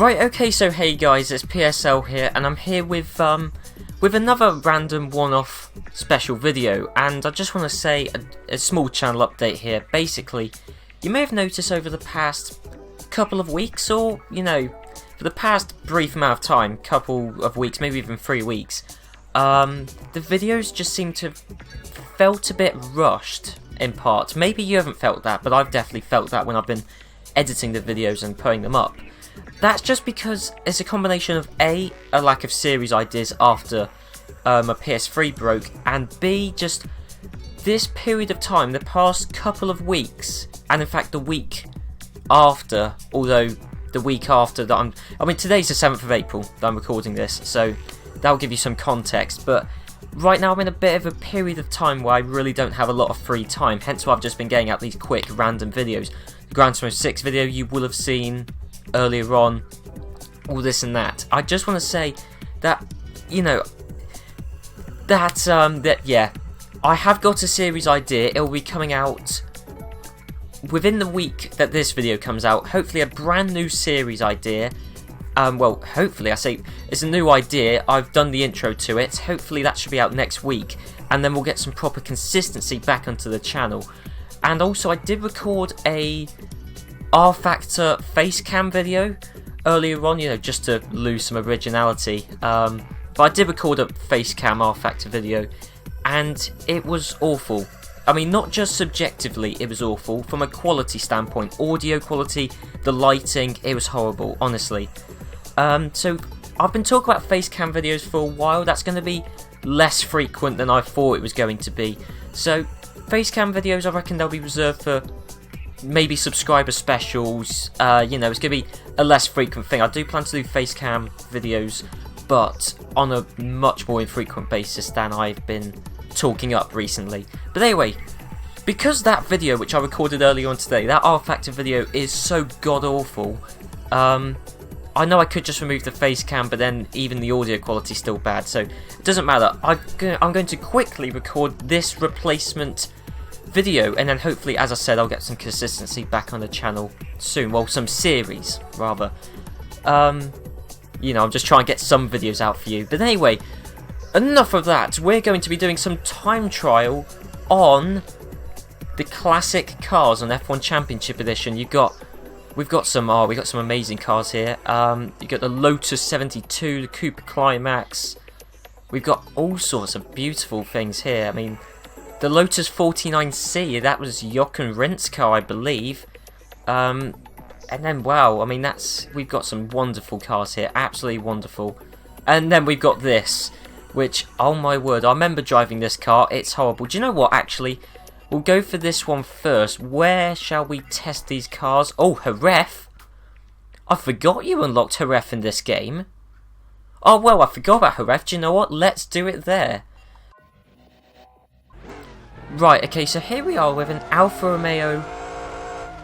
Right, okay, so hey guys, it's PSL here, and I'm here with another random one-off special video, and I just want to say a small channel update here. Basically, you may have noticed over the past couple of weeks, or, you know, for the past brief amount of time, couple of weeks, maybe even 3 weeks, the videos just seem to have felt a bit rushed, in part. Maybe you haven't felt that, but I've definitely felt that when I've been editing the videos and putting them up. That's just because it's a combination of A, a lack of series ideas after my PS3 broke, and B, just this period of time, the past couple of weeks, and in fact the week after, although the week after that I mean today's the 7th of April that I'm recording this, so that'll give you some context, but right now I'm in a bit of a period of time where I really don't have a lot of free time, hence why I've just been getting out these quick random videos. The Gran Turismo 6 video you will have seen earlier on, all this and that. I just want to say that, you know, yeah, I have got a series idea. It will be coming out within the week that this video comes out. Hopefully a brand new series idea. Well, hopefully, I say it's a new idea. I've done the intro to it. Hopefully that should be out next week, and then we'll get some proper consistency back onto the channel. And also, I did record a R-Factor face cam video earlier on, you know, just to lose some originality. But I did record a face cam R-Factor video, and it was awful. I mean, not just subjectively, it was awful. From a quality standpoint, audio quality, the lighting, it was horrible, honestly. So I've been talking about face cam videos for a while. That's going to be less frequent than I thought it was going to be. So face cam videos, I reckon they'll be reserved for maybe subscriber specials. You know, it's going to be a less frequent thing. I do plan to do face cam videos, but on a much more infrequent basis than I've been talking up recently. But anyway, because that video which I recorded earlier on today, that R-Factor video is so god-awful, I know I could just remove the face cam, but then even the audio quality is still bad, so it doesn't matter. I'm going to quickly record this replacement video, and then hopefully, as I said, I'll get some consistency back on the channel soon. Well, some series, rather. You know, I'm just trying to get some videos out for you. But anyway, enough of that. We're going to be doing some time trial on the classic cars on F1 Championship Edition. We've got some amazing cars here. You got the Lotus 72, the Cooper Climax. We've got all sorts of beautiful things here. I mean, the Lotus 49C, that was Jochen Rindt's car, I believe. And then, wow, I mean, we've got some wonderful cars here, absolutely wonderful. And then we've got this, which, oh my word, I remember driving this car, it's horrible. Do you know what, actually, we'll go for this one first. Where shall we test these cars? Oh, Jerez. I forgot you unlocked Jerez in this game. Oh, well, I forgot about Jerez. Do you know what? Let's do it there. Right, okay, so here we are with an Alfa Romeo.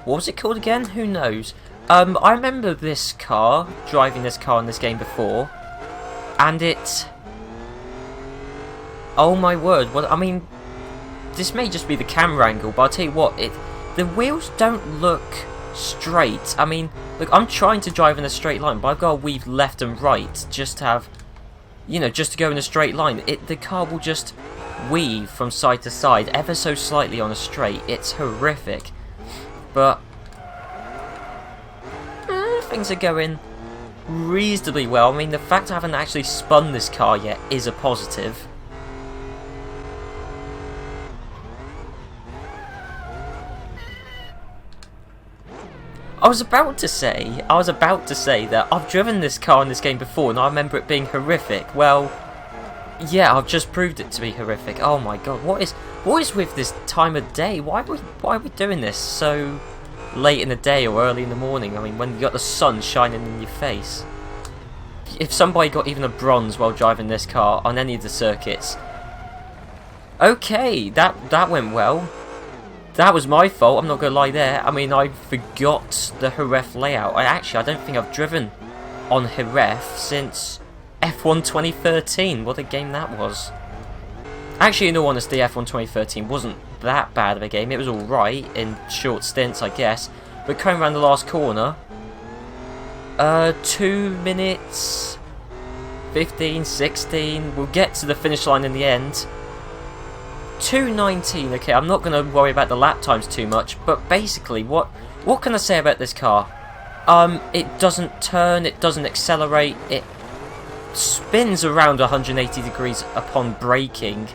What was it called again? Who knows? I remember this car, driving this car in this game before, and it... Oh my word, well, I mean, this may just be the camera angle, but I'll tell you what, the wheels don't look straight. I mean, look, I'm trying to drive in a straight line, but I've got to weave left and right just to have, you know, just to go in a straight line. The car will just weave from side to side ever so slightly on a straight. It's horrific, but things are going reasonably well. I mean, the fact I haven't actually spun this car yet is a positive. I was about to say that I've driven this car in this game before and I remember it being horrific. Well, yeah, I've just proved it to be horrific. Oh my god, what is with this time of day? Why are we doing this so late in the day or early in the morning? I mean, when you got the sun shining in your face. If somebody got even a bronze while driving this car on any of the circuits. Okay, that went well. That was my fault, I'm not going to lie there. I mean, I forgot the Jerez layout. I don't think I've driven on Jerez since F1 2013. What a game that was. Actually, in all honesty, F1 2013 wasn't that bad of a game. It was alright in short stints, I guess. But coming around the last corner, 2 minutes 15, 16. We'll get to the finish line in the end. 2:19. Okay, I'm not going to worry about the lap times too much, but basically, what can I say about this car? It doesn't turn, it doesn't accelerate, it spins around 180 degrees upon braking.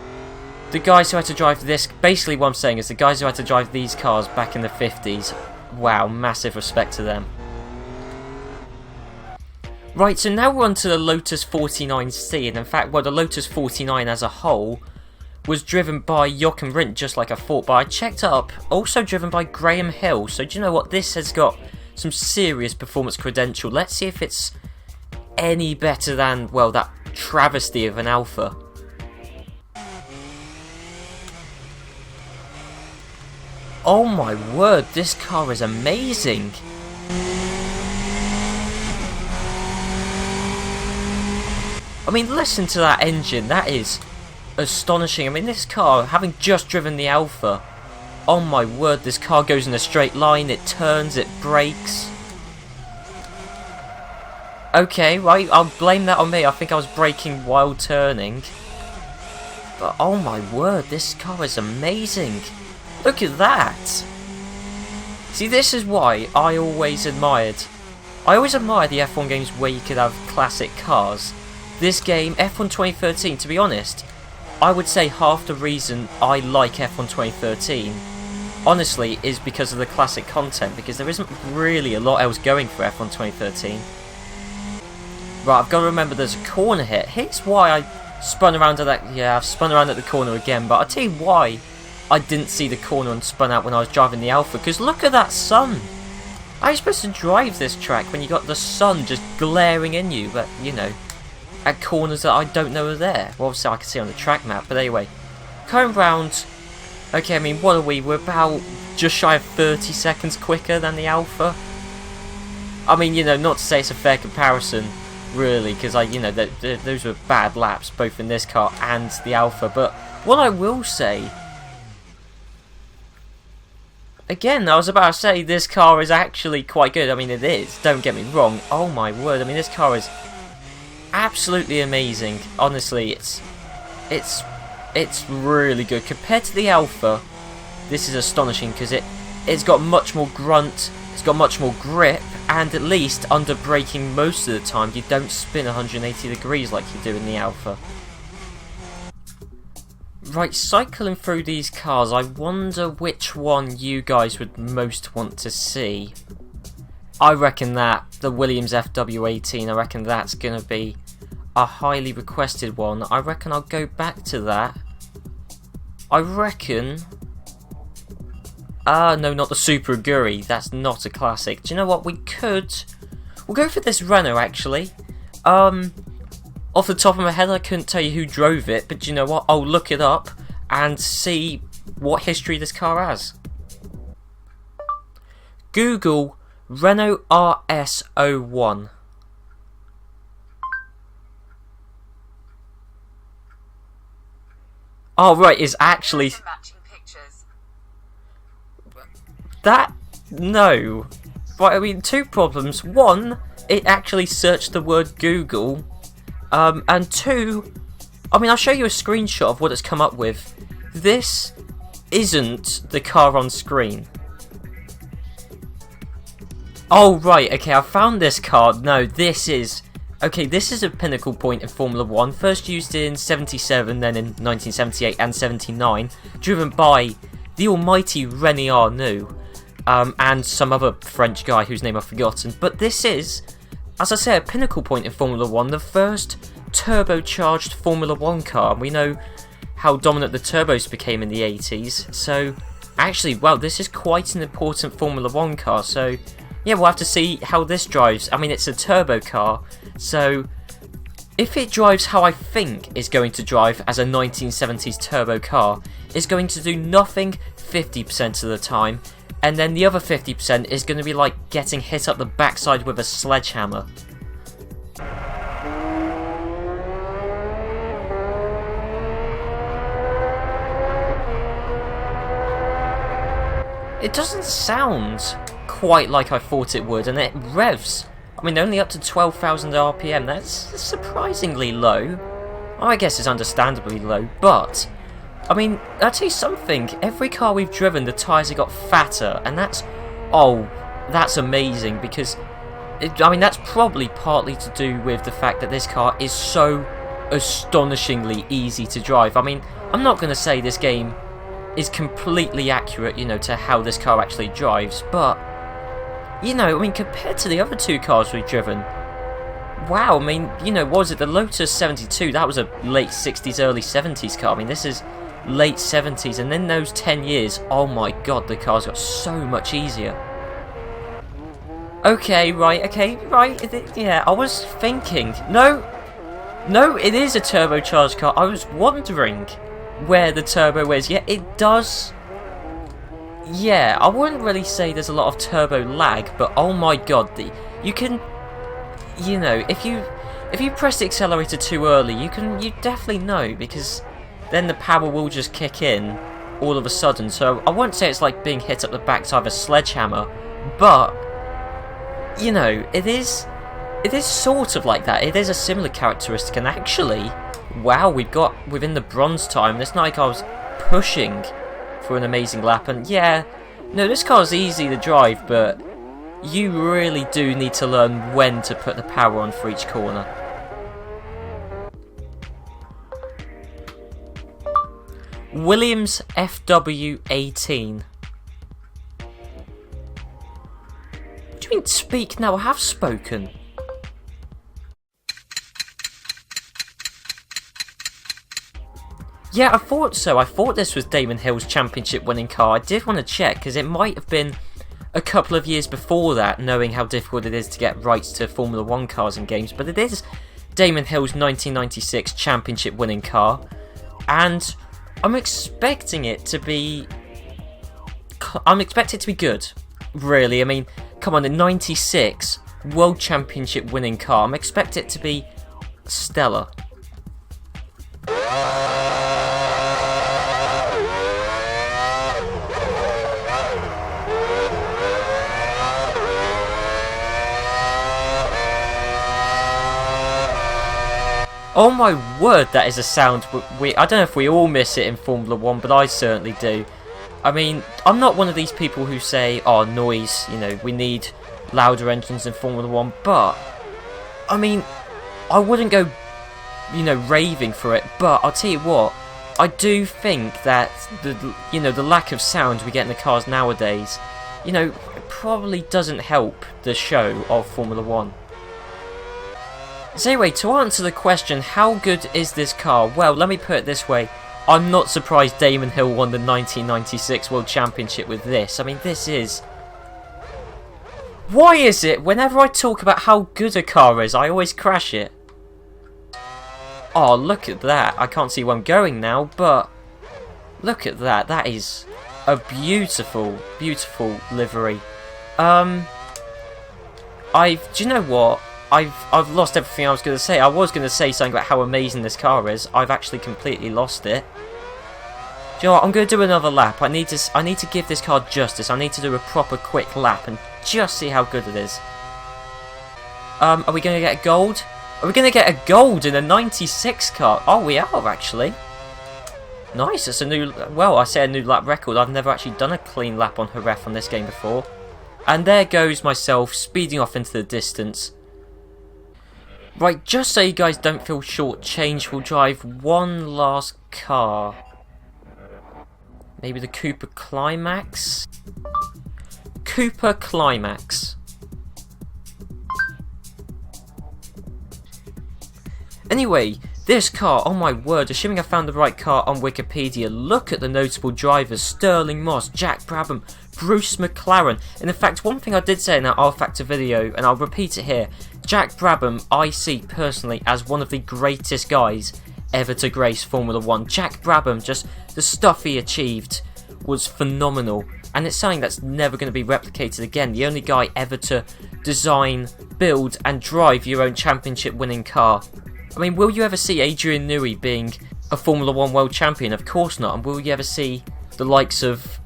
The guys who had to drive this, basically what I'm saying is the guys who had to drive these cars back in the 50s, wow, massive respect to them. Right, so now we're on to the Lotus 49C, and in fact, well, the Lotus 49 as a whole was driven by Jochen Rindt, just like I thought, but I checked up, also driven by Graham Hill, so do you know what, this has got some serious performance credential. Let's see if it's any better than, well, that travesty of an Alpha. Oh my word, this car is amazing! I mean, listen to that engine, that is astonishing. I mean, this car, having just driven the Alpha, oh my word, this car goes in a straight line, it turns, it brakes. Okay, right, I'll blame that on me. I think I was braking while turning. But oh my word, this car is amazing. Look at that. See, this is why I always admired the F1 games where you could have classic cars. This game, F1 2013, to be honest, I would say half the reason I like F1 2013, honestly, is because of the classic content, because there isn't really a lot else going for F1 2013. Right, I've got to remember there's a corner here. Here's why I spun around at that. Yeah, I've spun around at the corner again, but I'll tell you why I didn't see the corner and spun out when I was driving the Alpha, because look at that sun. How are you supposed to drive this track when you got the sun just glaring in you, but, you know, at corners that I don't know are there? Well, obviously I can see on the track map, but anyway. Going round. Okay, I mean, what are we? We're about just shy of 30 seconds quicker than the Alpha. I mean, you know, not to say it's a fair comparison, really, because those were bad laps, both in this car and the Alpha. But what I will say, again, I was about to say this car is actually quite good. I mean, it is. Don't get me wrong. Oh my word! I mean, this car is absolutely amazing. Honestly, it's really good compared to the Alpha. This is astonishing because it's got much more grunt, it's got much more grip, and at least under braking most of the time you don't spin 180 degrees like you do in the Alpha. Right, cycling through these cars, I wonder which one you guys would most want to see. I reckon that the Williams FW18, I reckon that's going to be a highly requested one. I reckon I'll go back to that. I reckon... no, not the Super Aguri. That's not a classic. Do you know what? We'll go for this Renault, actually. Off the top of my head, I couldn't tell you who drove it, but do you know what? I'll look it up and see what history this car has. Google Renault RS01. Oh, right, it's actually... That... No. Right, I mean, two problems. One, it actually searched the word Google. And two, I mean, I'll show you a screenshot of what it's come up with. This isn't the car on screen. Oh, right, okay, I found this car. No, this is... Okay, this is a pinnacle point in Formula 1, first used in 77, then in 1978 and 79, driven by the almighty René Arnoux, and some other French guy whose name I've forgotten. But this is, as I say, a pinnacle point in Formula 1, the first turbocharged Formula 1 car, and we know how dominant the turbos became in the 80s, so actually, well, this is quite an important Formula 1 car, so... Yeah, we'll have to see how this drives. I mean, it's a turbo car, so if it drives how I think it's going to drive as a 1970s turbo car, it's going to do nothing 50% of the time, and then the other 50% is going to be like getting hit up the backside with a sledgehammer. It doesn't sound quite like I thought it would, and it revs I mean, only up to 12,000 RPM. That's surprisingly low. I guess it's understandably low, but I mean, I'll tell you something. Every car we've driven, the tyres have got fatter, and that's amazing because I mean, that's probably partly to do with the fact that this car is so astonishingly easy to drive. I mean, I'm not going to say this game is completely accurate, you know, to how this car actually drives, but, you know, I mean, compared to the other two cars we've driven, wow, I mean, you know, was it the Lotus 72? That was a late 60s, early 70s car. I mean, this is late 70s, and in those 10 years, oh my god, the cars got so much easier. Okay, right, yeah, I was thinking, no, it is a turbocharged car. I was wondering where the turbo is. Yeah, it does. Yeah, I wouldn't really say there's a lot of turbo lag, but oh my god, you can, you know, if you press the accelerator too early, you definitely know, because then the power will just kick in all of a sudden. So I won't say it's like being hit up the backside of a sledgehammer, but you know, it is sort of like that. It is a similar characteristic, and actually, wow, we got within the bronze time. It's not like I was pushing for an amazing lap, and yeah, no, this car's easy to drive, but you really do need to learn when to put the power on for each corner. Williams FW18. What do you mean speak now? I have spoken. Yeah, I thought so. I thought this was Damon Hill's championship winning car. I did want to check, because it might have been a couple of years before that, knowing how difficult it is to get rights to Formula 1 cars and games, but it is Damon Hill's 1996 championship winning car, and I'm expecting it to be good, really. I mean, come on, the 96 World Championship winning car, I'm expecting it to be stellar. Oh my word, that is a sound I don't know if we all miss it in Formula 1, but I certainly do. I mean, I'm not one of these people who say, oh, noise, you know, we need louder engines in Formula 1, but, I mean, I wouldn't go, you know, raving for it, but I'll tell you what, I do think that, the lack of sound we get in the cars nowadays, you know, it probably doesn't help the show of Formula 1. So anyway, to answer the question, how good is this car? Well, let me put it this way. I'm not surprised Damon Hill won the 1996 World Championship with this. I mean, this is... Why is it whenever I talk about how good a car is, I always crash it? Oh, look at that. I can't see where I'm going now, but... Look at that. That is a beautiful, beautiful livery. Do you know what? I've lost everything I was going to say. I was going to say something about how amazing this car is. I've actually completely lost it. Do you know what? I'm going to do another lap. I need to give this car justice. I need to do a proper quick lap and just see how good it is. Are we going to get a gold? Are we going to get a gold in a 96 car? Oh, we are actually. Nice. It's a new... Well, I say a new lap record. I've never actually done a clean lap on Jerez on this game before. And there goes myself speeding off into the distance. Right, just so you guys don't feel shortchanged, we'll drive one last car. Maybe the Cooper Climax? Cooper Climax. Anyway, this car, oh my word, assuming I found the right car on Wikipedia, look at the notable drivers: Sterling Moss, Jack Brabham, Bruce McLaren. And in fact, one thing I did say in that R-Factor video, and I'll repeat it here, Jack Brabham I see personally as one of the greatest guys ever to grace Formula 1. Jack Brabham, just the stuff he achieved was phenomenal, and it's something that's never going to be replicated again. The only guy ever to design, build and drive your own championship winning car. I mean, will you ever see Adrian Newey being a Formula 1 world champion? Of course not. And will you ever see the likes of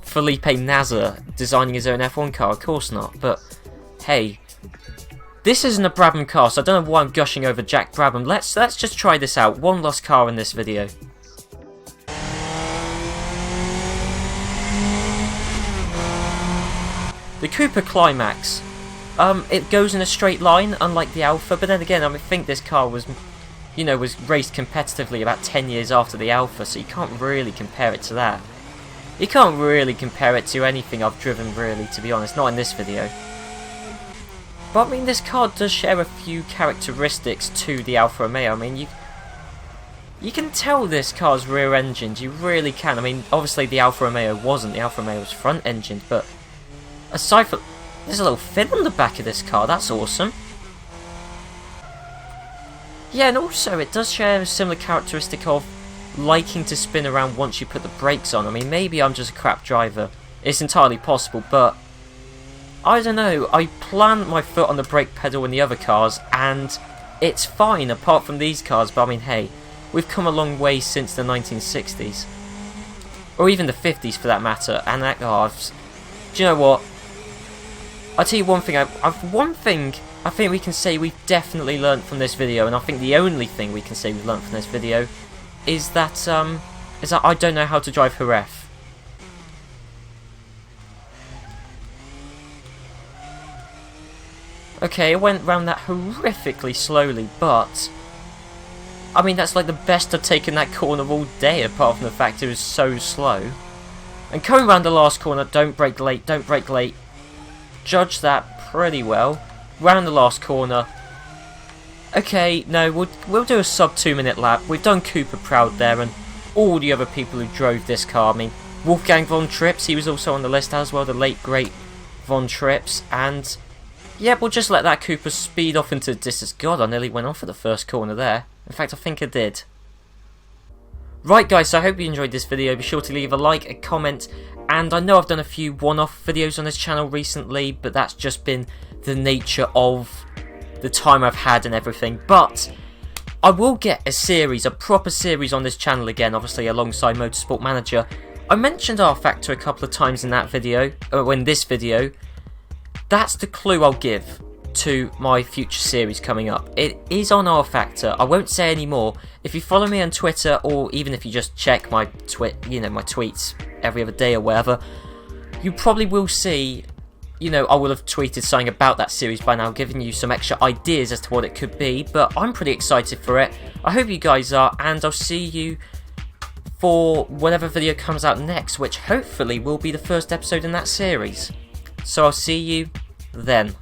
Felipe Nasr designing his own F1 car? Of course not. But hey, This isn't a Brabham car, so I don't know why I'm gushing over Jack Brabham. Let's just try this out. One lost car in this video. The Cooper Climax. It goes in a straight line, unlike the Alpha, but then again, I think this car was raced competitively about 10 years after the Alpha, so you can't really compare it to that. You can't really compare it to anything I've driven, really, to be honest, not in this video. But I mean, this car does share a few characteristics to the Alfa Romeo. I mean, you can tell this car's rear-engined, you really can. I mean, obviously the Alfa Romeo wasn't, the Alfa Romeo was front-engined, but aside from... There's a little fin on the back of this car, that's awesome. Yeah, and also it does share a similar characteristic of liking to spin around once you put the brakes on. I mean, maybe I'm just a crap driver. It's entirely possible, but I don't know. I plant my foot on the brake pedal in the other cars, and it's fine, apart from these cars. But I mean, hey, we've come a long way since the 1960s. Or even the 50s, for that matter. And that, do you know what? I'll tell you one thing. One thing I think we can say we've definitely learnt from this video, and I think the only thing we can say we've learnt from this video is that I don't know how to drive Jerez. Okay, it went round that horrifically slowly, but I mean, that's like the best I've taken that corner all day, apart from the fact it was so slow. And coming round the last corner, don't brake late, don't brake late. Judge that pretty well. Round the last corner. Okay, no, we'll do a sub 2 minute lap. We've done Cooper proud there, and all the other people who drove this car. I mean, Wolfgang von Trips, he was also on the list as well, the late great von Trips, and yeah, we'll just let that Cooper speed off into the distance. God, I nearly went off at the first corner there. In fact, I think I did. Right guys, so I hope you enjoyed this video. Be sure to leave a like, a comment, and I know I've done a few one-off videos on this channel recently, but that's just been the nature of the time I've had and everything. But I will get a series, a proper series on this channel again, obviously alongside Motorsport Manager. I mentioned R-Factor a couple of times in that video, or in this video. That's the clue I'll give to my future series coming up. It is on R-Factor. I won't say any more. If you follow me on Twitter, or even if you just check my my tweets every other day or whatever, you probably will see, I will have tweeted something about that series by now, giving you some extra ideas as to what it could be, but I'm pretty excited for it. I hope you guys are, and I'll see you for whatever video comes out next, which hopefully will be the first episode in that series. So I'll see you then.